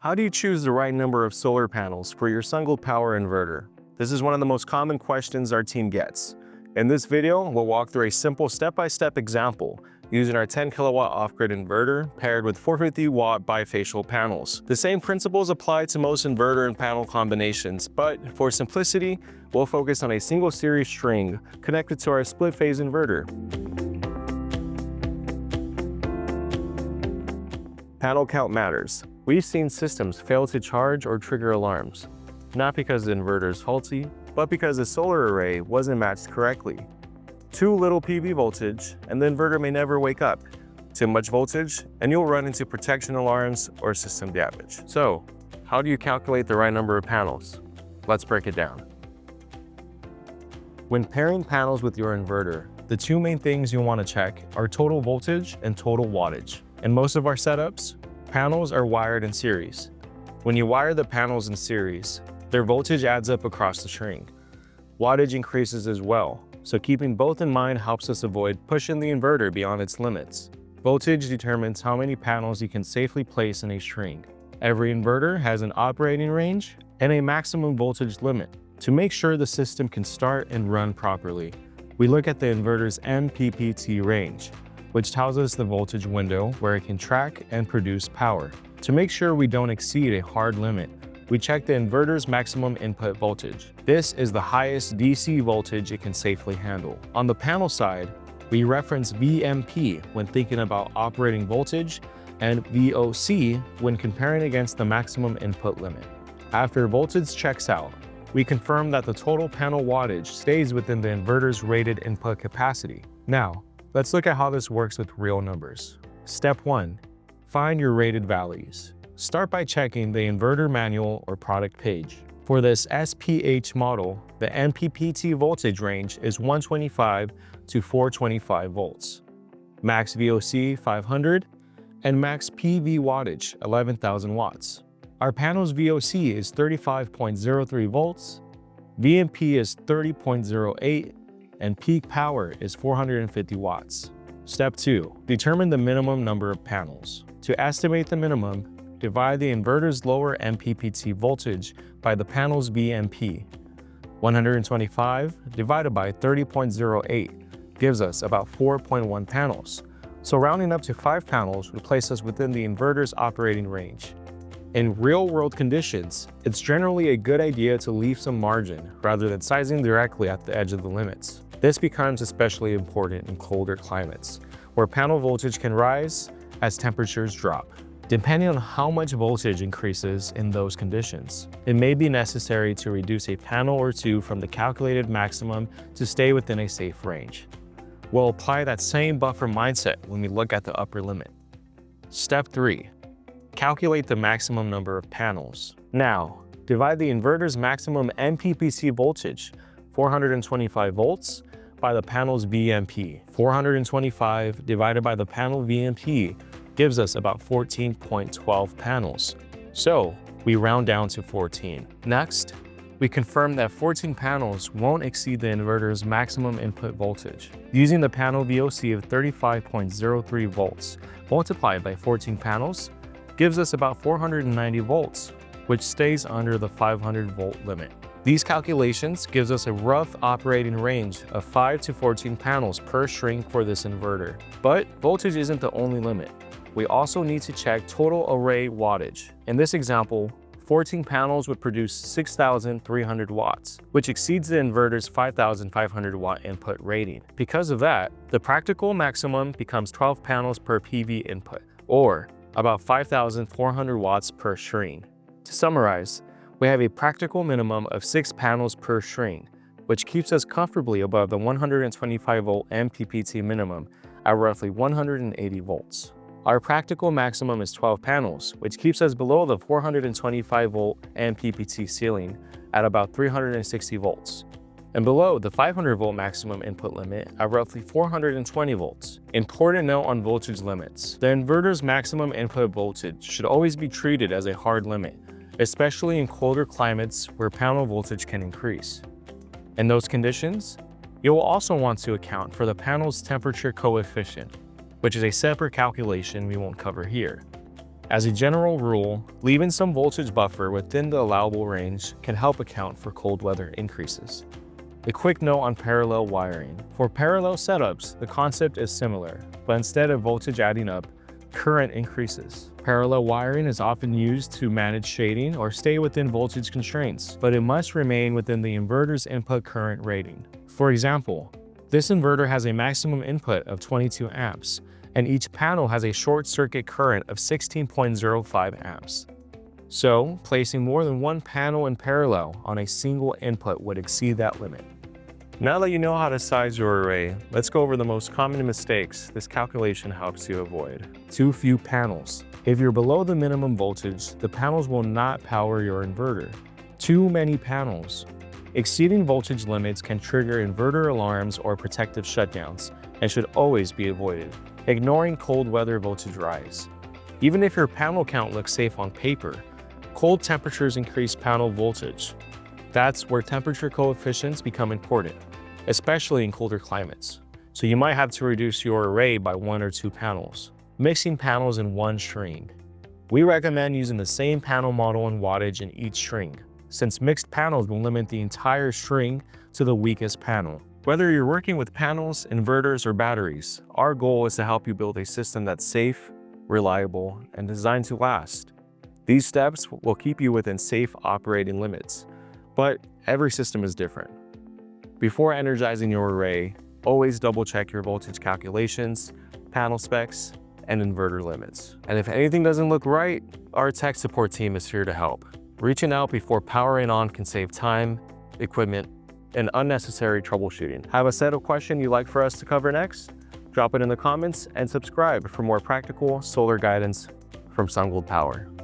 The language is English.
How do you choose the right number of solar panels for your SunGoldPower inverter? This is one of the most common questions our team gets. In this video, we'll walk through a simple step-by-step example using our 10 kilowatt off-grid inverter paired with 450 watt bifacial panels. The same principles apply to most inverter and panel combinations, but for simplicity, we'll focus on a single series string connected to our split-phase inverter. Panel count matters. We've seen systems fail to charge or trigger alarms, not because the inverter is faulty, but because the solar array wasn't matched correctly. Too little PV voltage, and the inverter may never wake up. Too much voltage, and you'll run into protection alarms or system damage. So, how do you calculate the right number of panels? Let's break it down. When pairing panels with your inverter, the two main things you'll want to check are total voltage and total wattage. In most of our setups, panels are wired in series. When you wire the panels in series, their voltage adds up across the string. Wattage increases as well, so keeping both in mind helps us avoid pushing the inverter beyond its limits. Voltage determines how many panels you can safely place in a string. Every inverter has an operating range and a maximum voltage limit. To make sure the system can start and run properly, we look at the inverter's MPPT range, which tells us the voltage window where it can track and produce power. To make sure we don't exceed a hard limit, we check the inverter's maximum input voltage. This is the highest DC voltage it can safely handle. On the panel side, we reference VMP when thinking about operating voltage and VOC when comparing against the maximum input limit. After voltage checks out, we confirm that the total panel wattage stays within the inverter's rated input capacity. Now, let's look at how this works with real numbers. Step 1. Find your rated values. Start by checking the inverter manual or product page. For this SPH model, the MPPT voltage range is 125 to 425 volts, max VOC 500, and max PV wattage 11,000 watts. Our panel's VOC is 35.03 volts, VMP is 30.08, and peak power is 450 watts. Step 2. Determine the minimum number of panels. To estimate the minimum, divide the inverter's lower MPPT voltage by the panel's VMP. 125 divided by 30.08 gives us about 4.1 panels. So rounding up to 5 panels would place us within the inverter's operating range. In real-world conditions, it's generally a good idea to leave some margin rather than sizing directly at the edge of the limits. This becomes especially important in colder climates, where panel voltage can rise as temperatures drop. Depending on how much voltage increases in those conditions, it may be necessary to reduce a panel or two from the calculated maximum to stay within a safe range. We'll apply that same buffer mindset when we look at the upper limit. Step 3. Calculate the maximum number of panels. Now, divide the inverter's maximum MPPT voltage, 425 volts, by the panel's VMP. 425 divided by the panel VMP gives us about 14.12 panels. So we round down to 14. Next, we confirm that 14 panels won't exceed the inverter's maximum input voltage. Using the panel VOC of 35.03 volts multiplied by 14 panels gives us about 490 volts, which stays under the 500 volt limit. These calculations gives us a rough operating range of 5 to 14 panels per string for this inverter. But voltage isn't the only limit. We also need to check total array wattage. In this example, 14 panels would produce 6,300 watts, which exceeds the inverter's 5,500 watt input rating. Because of that, the practical maximum becomes 12 panels per PV input, or about 5,400 watts per string. To summarize, we have a practical minimum of 6 panels per string, which keeps us comfortably above the 125 volt MPPT minimum at roughly 180 volts. Our practical maximum is 12 panels, which keeps us below the 425 volt MPPT ceiling at about 360 volts, and below the 500 volt maximum input limit at roughly 420 volts. Important note on voltage limits. The inverter's maximum input voltage should always be treated as a hard limit, especially in colder climates where panel voltage can increase. In those conditions, you will also want to account for the panel's temperature coefficient, which is a separate calculation we won't cover here. As a general rule, leaving some voltage buffer within the allowable range can help account for cold weather increases. A quick note on parallel wiring. For parallel setups, the concept is similar, but instead of voltage adding up, current increases. Parallel wiring is often used to manage shading or stay within voltage constraints, but it must remain within the inverter's input current rating. For example, this inverter has a maximum input of 22 amps, and each panel has a short circuit current of 16.05 amps. So, placing more than one panel in parallel on a single input would exceed that limit. Now that you know how to size your array, let's go over the most common mistakes this calculation helps you avoid. Too few panels. If you're below the minimum voltage, the panels will not power your inverter. Too many panels. Exceeding voltage limits can trigger inverter alarms or protective shutdowns and should always be avoided. Ignoring cold weather voltage rise. Even if your panel count looks safe on paper, cold temperatures increase panel voltage. That's where temperature coefficients become important, especially in colder climates. So you might have to reduce your array by 1 or 2 panels. Mixing panels in one string. We recommend using the same panel model and wattage in each string, since mixed panels will limit the entire string to the weakest panel. Whether you're working with panels, inverters, or batteries, our goal is to help you build a system that's safe, reliable, and designed to last. These steps will keep you within safe operating limits, but every system is different. Before energizing your array, always double-check your voltage calculations, panel specs, and inverter limits. And if anything doesn't look right, our tech support team is here to help. Reaching out before powering on can save time, equipment, and unnecessary troubleshooting. Have a set of questions you'd like for us to cover next? Drop it in the comments and subscribe for more practical solar guidance from SunGoldPower.